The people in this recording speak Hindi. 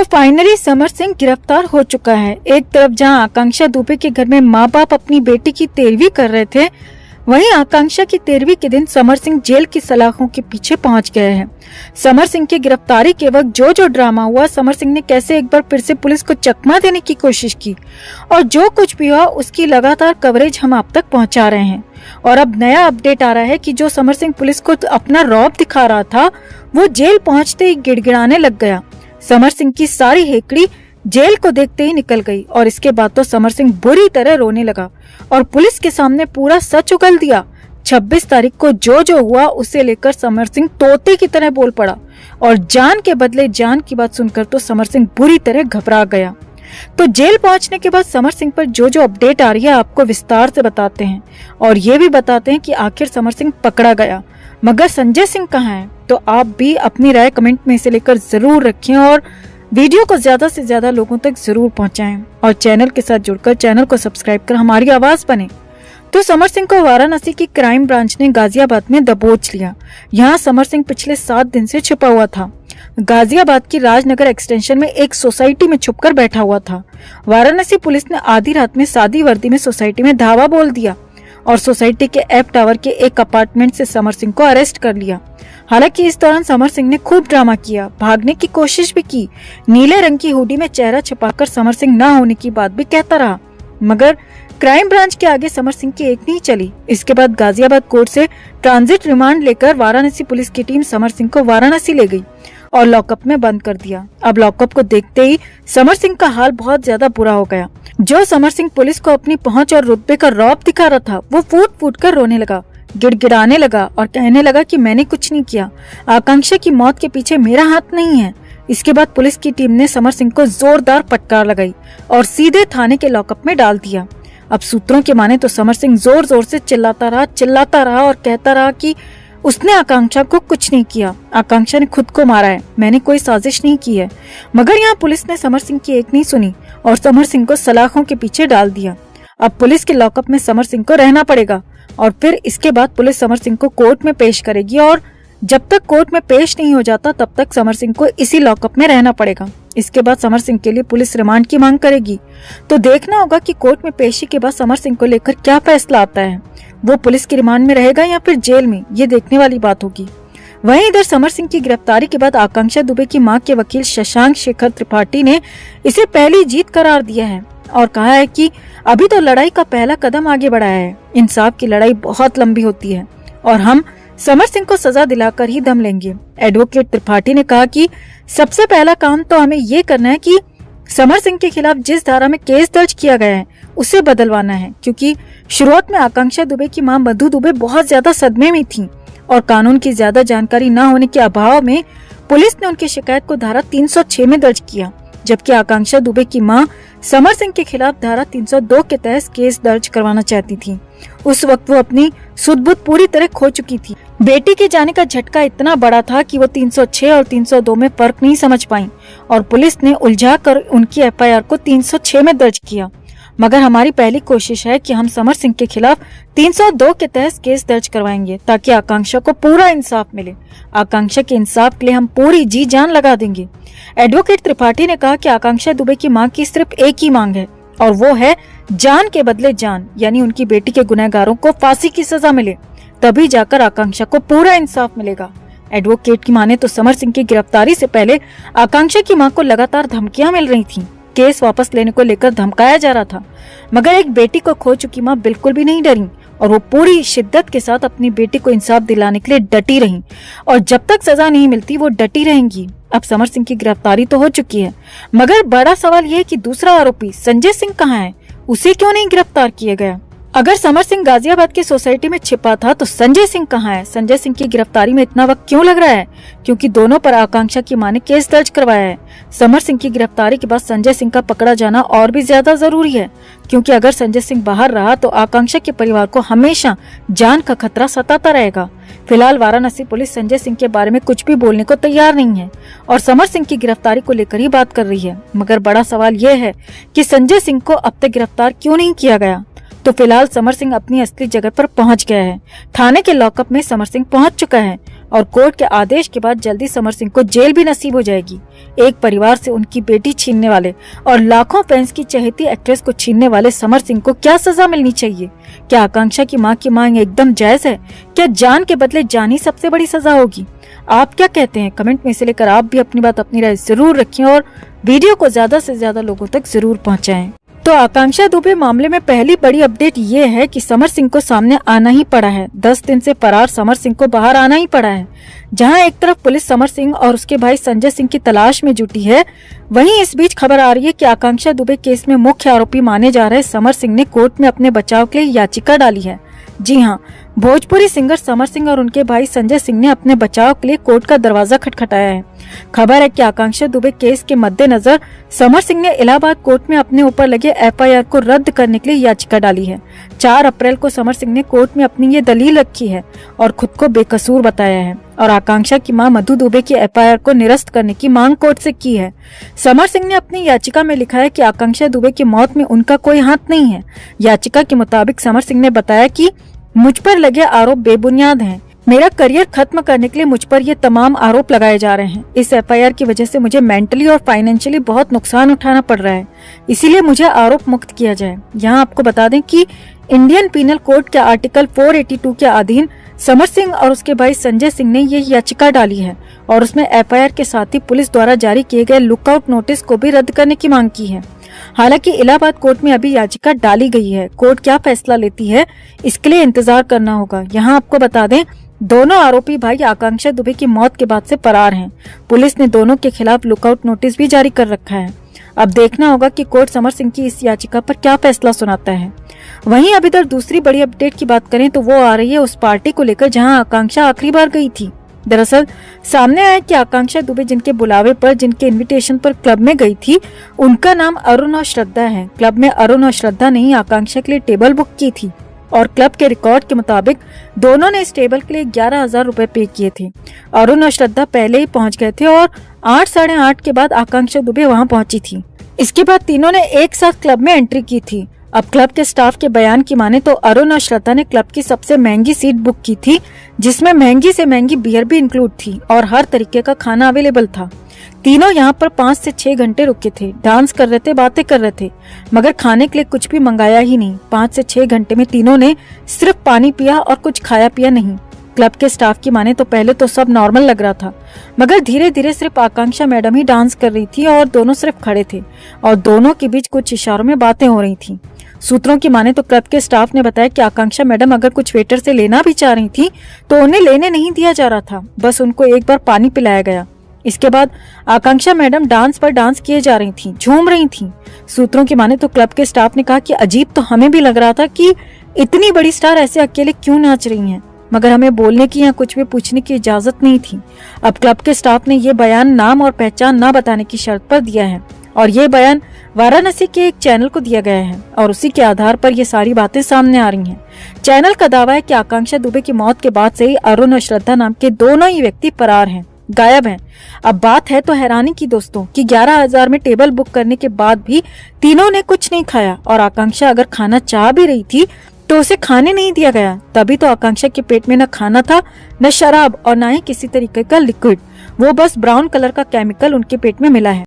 तो फाइनली समर सिंह गिरफ्तार हो चुका है। एक तरफ जहां आकांक्षा दुबे के घर में माँ बाप अपनी बेटी की तेरहवीं कर रहे थे, वहीं आकांक्षा की तेरहवीं के दिन समर सिंह जेल की सलाखों के पीछे पहुंच गए हैं। समर सिंह की गिरफ्तारी के वक्त जो ड्रामा हुआ, समर सिंह ने कैसे एक बार फिर से पुलिस को चकमा देने की कोशिश की, और जो कुछ भी हुआ उसकी लगातार कवरेज हम आप तक पहुंचा रहे हैं। और अब नया अपडेट आ रहा है कि जो समर सिंह पुलिस को अपना रौब दिखा रहा था, वो जेल पहुंचते ही गिड़गिड़ाने लग गया। समर सिंह की सारी हेकड़ी जेल को देखते ही निकल गई, और इसके बाद तो समर सिंह बुरी तरह रोने लगा और पुलिस के सामने पूरा सच उगल दिया। 26 तारीख को जो हुआ उसे लेकर समर सिंह तोते की तरह बोल पड़ा, और जान के बदले जान की बात सुनकर तो समर सिंह बुरी तरह घबरा गया। तो जेल पहुंचने के बाद समर सिंह पर जो अपडेट आ रही है आपको विस्तार से बताते हैं, और ये भी बताते हैं कि आखिर समर सिंह पकड़ा गया, मगर संजय सिंह कहाँ है। तो आप भी अपनी राय कमेंट में इसे लेकर जरूर रखें, और वीडियो को ज्यादा से ज्यादा लोगों तक जरूर पहुंचाएं, और चैनल के साथ जुड़कर चैनल को सब्सक्राइब कर हमारी आवाज बने। तो समर सिंह को वाराणसी की क्राइम ब्रांच ने गाजियाबाद में दबोच लिया। यहाँ समर सिंह पिछले 7 दिन से छुपा हुआ था। गाजियाबाद की राजनगर एक्सटेंशन में एक सोसाइटी में छुपकर बैठा हुआ था। वाराणसी पुलिस ने आधी रात में सादी वर्दी में सोसाइटी में धावा बोल दिया और सोसाइटी के एफ टावर के एक अपार्टमेंट से समर सिंह को अरेस्ट कर लिया। हालांकि इस दौरान समर सिंह ने खूब ड्रामा किया, भागने की कोशिश भी की, नीले रंग की हुडी में चेहरा छुपाकर समर सिंह न होने की बात भी कहता रहा, मगर क्राइम ब्रांच के आगे समर सिंह की एक नहीं चली। इसके बाद गाजियाबाद कोर्ट से ट्रांजिट रिमांड लेकर वाराणसी पुलिस की टीम समर सिंह को वाराणसी ले गई और लॉकअप में बंद कर दिया। अब लॉकअप को देखते ही समर सिंह का हाल बहुत ज्यादा बुरा हो गया। जो समर सिंह पुलिस को अपनी पहुंच और रुतबे का रौब दिखा रहा था, वो फूट फूट कर रोने लगा, गिड़गिड़ाने लगा और कहने लगा कि मैंने कुछ नहीं किया, आकांक्षा की मौत के पीछे मेरा हाथ नहीं है। इसके बाद पुलिस की टीम ने समर सिंह को जोरदार फटकार लगाई और सीधे थाने के लॉकअप में डाल दिया। अब सूत्रों के माने तो समर सिंह जोर जोर से चिल्लाता रहा और कहता रहा कि उसने आकांक्षा को कुछ नहीं किया, आकांक्षा ने खुद को मारा है, मैंने कोई साजिश नहीं की है। मगर यहाँ पुलिस ने समर सिंह की एक नहीं सुनी और समर सिंह को सलाखों के पीछे डाल दिया। अब पुलिस के लॉकअप में समर सिंह को रहना पड़ेगा, और फिर इसके बाद पुलिस समर सिंह को कोर्ट में पेश करेगी, और जब तक कोर्ट में पेश नहीं हो जाता तब तक समर सिंह को इसी लॉकअप में रहना पड़ेगा। इसके बाद समर सिंह के लिए पुलिस रिमांड की मांग करेगी। तो देखना होगा कि कोर्ट में पेशी के बाद समर सिंह को लेकर क्या फैसला आता है। वो पुलिस की रिमांड में रहेगा या फिर जेल में, ये देखने वाली बात होगी। वहीं इधर समर सिंह की गिरफ्तारी के बाद आकांक्षा दुबे की मां के वकील शशांक शेखर त्रिपाठी ने इसे पहली जीत करार दिया है और कहा है कि अभी तो लड़ाई का पहला कदम आगे बढ़ाया है। इंसाफ की लड़ाई बहुत लंबी होती है और हम समर सिंह को सजा दिलाकर ही दम लेंगे। एडवोकेट त्रिपाठी ने कहा कि सबसे पहला काम तो हमें ये करना है कि समर सिंह के खिलाफ जिस धारा में केस दर्ज किया गया है उसे बदलवाना है, क्योंकि शुरुआत में आकांक्षा दुबे की मां मधु दुबे बहुत ज्यादा सदमे में थी और कानून की ज्यादा जानकारी न होने के अभाव में पुलिस ने उनकी शिकायत को धारा 306 में दर्ज किया, जबकि आकांक्षा दुबे की मां समर सिंह के खिलाफ धारा 302 के तहत केस दर्ज करवाना चाहती थी। उस वक्त वो अपनी सुध-बुध पूरी तरह खो चुकी थी। बेटी के जाने का झटका इतना बड़ा था कि वो 306 और 302 में फर्क नहीं समझ पाई और पुलिस ने उलझा कर उनकी एफआईआर को 306 में दर्ज किया। मगर हमारी पहली कोशिश है कि हम समर सिंह के खिलाफ 302 के तहत केस दर्ज करवाएंगे ताकि आकांक्षा को पूरा इंसाफ मिले। आकांक्षा के इंसाफ के लिए हम पूरी जी जान लगा देंगे। एडवोकेट त्रिपाठी ने कहा कि आकांक्षा दुबे की मां की सिर्फ एक ही मांग है और वो है जान के बदले जान, यानी उनकी बेटी के गुनहगारों को फांसी की सजा मिले, तभी जाकर आकांक्षा को पूरा इंसाफ मिलेगा। एडवोकेट की माने तो समर सिंह की गिरफ्तारी से पहले आकांक्षा की मां को लगातार धमकियां मिल रही थीं। केस वापस लेने को लेकर धमकाया जा रहा था, मगर एक बेटी को खो चुकी मां बिल्कुल भी नहीं डरी और वो पूरी शिद्दत के साथ अपनी बेटी को इंसाफ दिलाने के लिए डटी रही और जब तक सजा नहीं मिलती वो डटी रहेंगी। अब समर सिंह की गिरफ्तारी तो हो चुकी है, मगर बड़ा सवाल ये है कि दूसरा आरोपी संजय सिंह कहाँ है, उसे क्यों नहीं गिरफ्तार किया गया। अगर समर सिंह गाजियाबाद की सोसाइटी में छिपा था तो संजय सिंह कहाँ है। संजय सिंह की गिरफ्तारी में इतना वक्त क्यों लग रहा है, क्योंकि दोनों पर आकांक्षा की मां ने केस दर्ज करवाया है। समर सिंह की गिरफ्तारी के बाद संजय सिंह का पकड़ा जाना और भी ज्यादा जरूरी है, क्योंकि अगर संजय सिंह बाहर रहा तो आकांक्षा के परिवार को हमेशा जान का खतरा सताता रहेगा। फिलहाल वाराणसी पुलिस संजय सिंह के बारे में कुछ भी बोलने को तैयार नहीं है और समर सिंह की गिरफ्तारी को लेकर ही बात कर रही है, मगर बड़ा सवाल यह है कि संजय सिंह को अब तक गिरफ्तार क्यों नहीं किया गया। तो फिलहाल समर सिंह अपनी असली जगह पर पहुंच गया है। थाने के लॉकअप में समर सिंह पहुंच चुका है और कोर्ट के आदेश के बाद जल्दी समर सिंह को जेल भी नसीब हो जाएगी। एक परिवार से उनकी बेटी छीनने वाले और लाखों फैंस की चहेती एक्ट्रेस को छीनने वाले समर सिंह को क्या सजा मिलनी चाहिए? क्या आकांक्षा की मां की मांग एकदम जायज है? क्या जान के बदले जान ही सबसे बड़ी सजा होगी? आप क्या कहते हैं? कमेंट में से लेकर आप भी अपनी बात, अपनी राय जरूर रखें और वीडियो को ज्यादा से ज्यादा लोगों तक जरूर पहुंचाएं। तो आकांक्षा दुबे मामले में पहली बड़ी अपडेट ये है कि समर सिंह को सामने आना ही पड़ा है। 10 दिन से फरार समर सिंह को बाहर आना ही पड़ा है। जहां एक तरफ पुलिस समर सिंह और उसके भाई संजय सिंह की तलाश में जुटी है, वहीं इस बीच खबर आ रही है कि आकांक्षा दुबे केस में मुख्य आरोपी माने जा रहे समर सिंह ने कोर्ट में अपने बचाव के लिए याचिका डाली है। जी हां, भोजपुरी सिंगर समर सिंह और उनके भाई संजय सिंह ने अपने बचाव के लिए कोर्ट का दरवाजा खटखटाया है। खबर है कि आकांक्षा दुबे केस के मद्देनजर समर सिंह ने इलाहाबाद कोर्ट में अपने ऊपर लगे एफआईआर को रद्द करने के लिए याचिका डाली है। 4 अप्रैल को समर सिंह ने कोर्ट में अपनी ये दलील रखी है और खुद को बेकसूर बताया है और आकांक्षा की मां मधु दुबे की एफआईआर को निरस्त करने की मांग कोर्ट से की है। समर सिंह ने अपनी याचिका में लिखा है कि आकांक्षा दुबे की मौत में उनका कोई हाथ नहीं है। याचिका के मुताबिक समर सिंह ने बताया कि मुझ पर लगे आरोप बेबुनियाद हैं। मेरा करियर खत्म करने के लिए मुझ पर ये तमाम आरोप लगाए जा रहे हैं। इस एफआईआर की वजह से मुझे मेंटली और फाइनेंशियली बहुत नुकसान उठाना पड़ रहा है, इसीलिए मुझे आरोप मुक्त किया जाए। यहाँ आपको बता दें कि इंडियन पीनल कोड के आर्टिकल 482 के अधीन समर सिंह और उसके भाई संजय सिंह ने ये याचिका डाली है और उसमें एफआईआर के साथ ही पुलिस द्वारा जारी किए गए लुकआउट नोटिस को भी रद्द करने की मांग की है। हालांकि इलाहाबाद कोर्ट में अभी याचिका डाली गई है। कोर्ट क्या फैसला लेती है इसके लिए इंतजार करना होगा। यहाँ आपको बता दें, दोनों आरोपी भाई आकांक्षा दुबे की मौत के बाद से फरार हैं। पुलिस ने दोनों के खिलाफ लुकआउट नोटिस भी जारी कर रखा है। अब देखना होगा कि कोर्ट समर सिंह की इस याचिका पर क्या फैसला सुनाता है। वहीं अब इधर दूसरी बड़ी अपडेट की बात करें तो वो आ रही है उस पार्टी को लेकर जहां आकांक्षा आखिरी बार गई थी। दरअसल सामने आया कि आकांक्षा दुबे जिनके बुलावे पर, जिनके इनविटेशन पर क्लब में गई थी, उनका नाम अरुण और श्रद्धा है। क्लब में अरुण और श्रद्धा ने ही आकांक्षा के लिए टेबल बुक की थी और क्लब के रिकॉर्ड के मुताबिक दोनों ने इस टेबल के लिए 11,000 रुपए पे किए थे। अरुण और श्रद्धा पहले ही पहुंच गए थे और 8 साढ़े 8 के बाद आकांक्षा दुबे वहां पहुंची थी। इसके बाद तीनों ने एक साथ क्लब में एंट्री की थी। अब क्लब के स्टाफ के बयान की माने तो अरुण और श्रद्धा ने क्लब की सबसे महंगी सीट बुक की थी, जिसमें महंगी से महंगी बियर भी इंक्लूड थी और हर तरीके का खाना अवेलेबल था। तीनों यहाँ पर 5 से 6 घंटे रुके थे, डांस कर रहे थे, बातें कर रहे थे, मगर खाने के लिए कुछ भी मंगाया ही नहीं। 5 से 6 घंटे में तीनों ने सिर्फ पानी पिया और कुछ खाया पिया नहीं। क्लब के स्टाफ की माने तो पहले तो सब नॉर्मल लग रहा था, मगर धीरे धीरे सिर्फ आकांक्षा मैडम ही डांस कर रही थी और दोनों सिर्फ खड़े थे और दोनों के बीच कुछ इशारों में बातें हो रही थी। सूत्रों की माने तो क्लब के स्टाफ ने बताया कि आकांक्षा मैडम अगर कुछ वेटर से लेना भी चाह रही थी तो उन्हें लेने नहीं दिया जा रहा था, बस उनको एक बार पानी पिलाया गया। इसके बाद आकांक्षा मैडम डांस पर डांस किए जा रही थी, झूम रही थी। सूत्रों की माने तो क्लब के स्टाफ ने कहा कि अजीब तो हमें भी लग रहा था कि इतनी बड़ी स्टार ऐसे अकेले क्यों नाच रही हैं, मगर हमें बोलने की या कुछ भी पूछने की इजाजत नहीं थी। अब क्लब के स्टाफ ने ये बयान नाम और पहचान न बताने की शर्त पर दिया है और ये बयान वाराणसी के एक चैनल को दिया गया है और उसी के आधार पर ये सारी बातें सामने आ रही हैं। चैनल का दावा है कि आकांक्षा दुबे की मौत के बाद से ही अरुण और श्रद्धा नाम के दोनों ही व्यक्ति फरार हैं, गायब हैं। अब बात है तो हैरानी की दोस्तों कि 11,000 में टेबल बुक करने के बाद भी तीनों ने कुछ नहीं खाया और आकांक्षा अगर खाना चाह भी रही थी तो उसे खाने नहीं दिया गया। तभी तो आकांक्षा के पेट में न खाना था, न शराब और न ही किसी तरीके का लिक्विड। वो बस ब्राउन कलर का केमिकल उनके पेट में मिला है।